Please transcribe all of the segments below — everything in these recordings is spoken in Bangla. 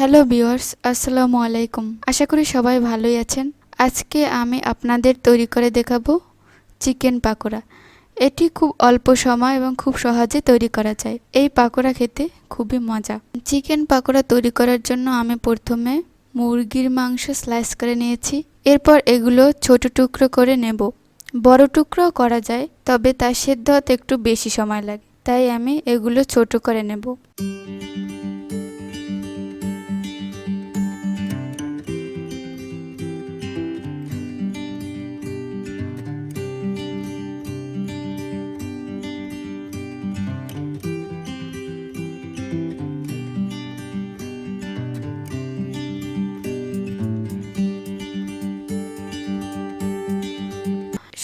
হ্যালো ভিউয়ার্স, আসসালামু আলাইকুম। আশা করি সবাই ভালোই আছেন। আজকে আমি আপনাদের তৈরি করে দেখাবো চিকেন পাকোড়া। এটি খুব অল্প সময় এবং খুব সহজে তৈরি করা যায়। এই পাকোড়া খেতে খুবই মজা। চিকেন পাকোড়া তৈরি করার জন্য আমি প্রথমে মুরগির মাংস স্লাইস করে নিয়েছি। এরপর এগুলো ছোট টুকরো করে নেব। বড় টুকরো করা যায়, তবে তা সেদ্ধ হতে একটু বেশি সময় লাগে, তাই আমি এগুলো ছোট করে নেব।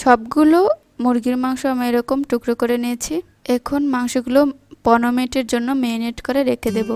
সবগুলো মুরগির মাংস আমি এরকম টুকরো করে নিয়েছি। এখন মাংসগুলো 15 মিনিটের জন্য ম্যারিনেট করে রেখে দেব।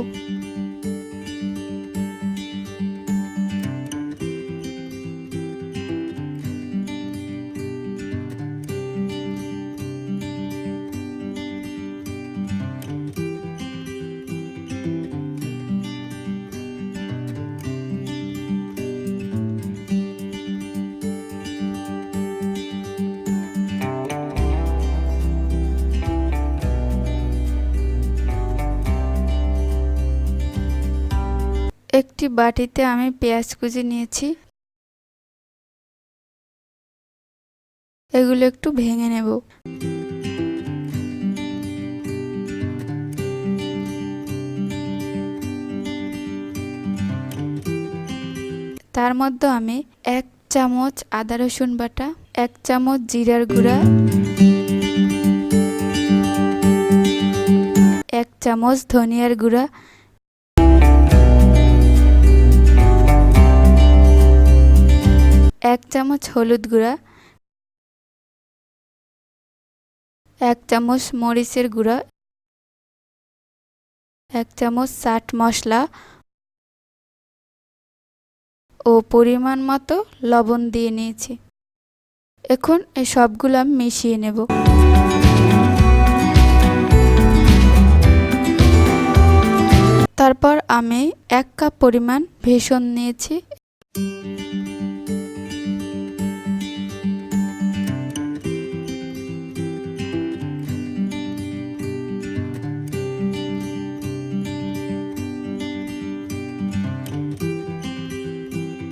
একটি বাটিতে আমি পেঁয়াজ কুচি নিয়েছি, এগুলো একটু ভেঙে নেব। তার মধ্যে আমি 1 চামচ আদা রসুন বাটা, 1 চামচ জিরার গুঁড়া, 1 চামচ ধনিয়ার গুঁড়া, 1 চামচ হলুদ গুঁড়া, 1 চামচ মরিচের গুঁড়া, 1 চামচ চাট মশলা ও পরিমাণ মতো লবণ দিয়ে নিয়েছি। এখন এই সবগুলো আমি মিশিয়ে নেব। তারপর আমি 1 কাপ পরিমাণ বেসন নিয়েছি।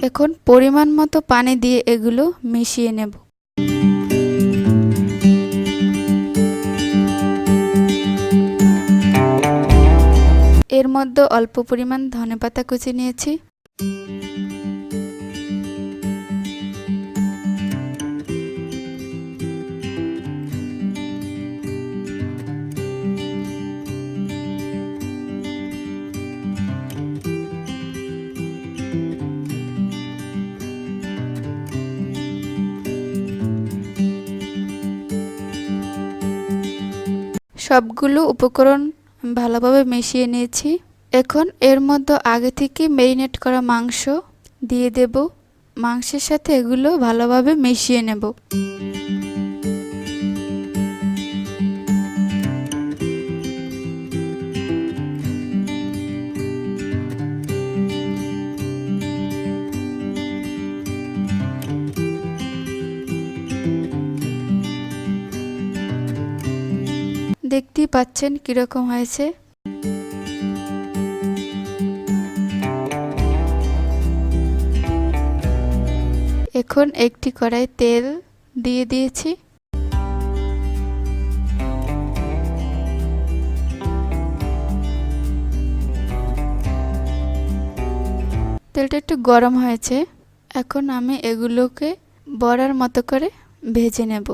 এখন পরিমাণ মতো পানি দিয়ে এগুলো মিশিয়ে নেব। এর মধ্যে অল্প পরিমাণ ধনেপাতা কুচি নিয়েছি। সবগুলো উপকরণ ভালোভাবে মিশিয়ে নিয়েছি। এখন এর মধ্যে আগে থেকে ম্যারিনেট করা মাংস দিয়ে দেব। মাংসের সাথে এগুলো ভালোভাবে মিশিয়ে নেব। দেখতেই পাচ্ছেন কিরকম হয়েছে। এখন একটি কড়াই তেল দিয়ে দিয়েছি। তেলটা একটু গরম হয়েছে। এখন আমি এগুলোকে বড়ার মতো করে ভেজে নেব।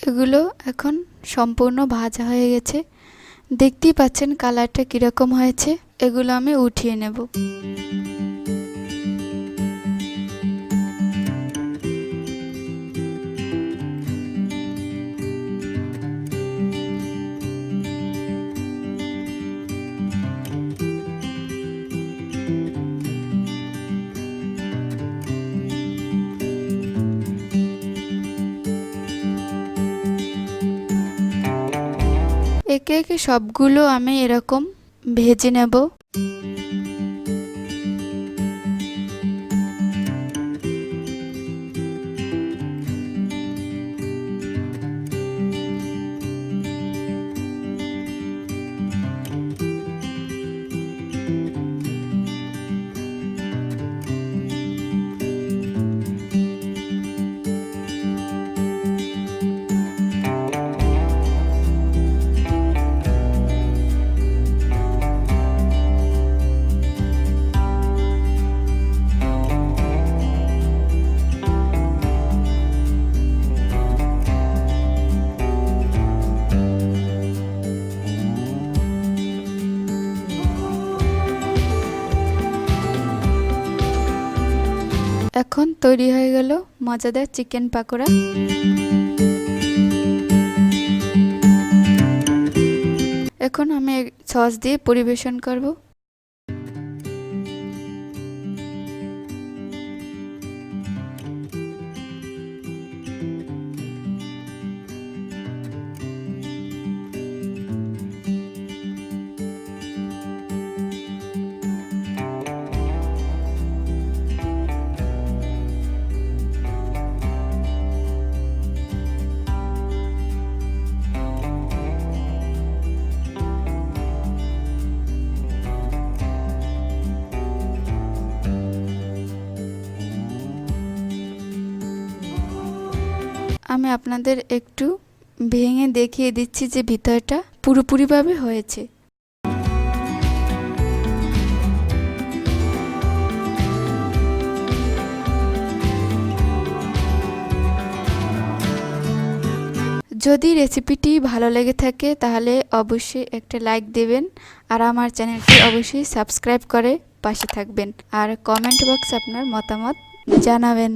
এগুলো এখন সম্পূর্ণ ভাজা হয়ে গেছে। দেখতেই পাচ্ছেন কালারটা কীরকম হয়েছে। এগুলো আমি উঠিয়ে নেব। একে একে সবগুলো আমি এরকম ভেজে নেব। এখন তৈরি হয়ে গেল মজাদার চিকেন পাকোড়া। এখন আমি সস দিয়ে পরিবেশন করব। আমি আপনাদের একটু ভেঙে দেখিয়ে দিচ্ছি যে ভিতরটা পুরোপুরিভাবে হয়েছে। যদি রেসিপিটি ভালো লেগে থাকে তাহলে অবশ্যই একটা লাইক দেবেন আর আমার চ্যানেলটি অবশ্যই সাবস্ক্রাইব করে পাশে থাকবেন আর কমেন্ট বক্সে আপনার মতামত জানাবেন।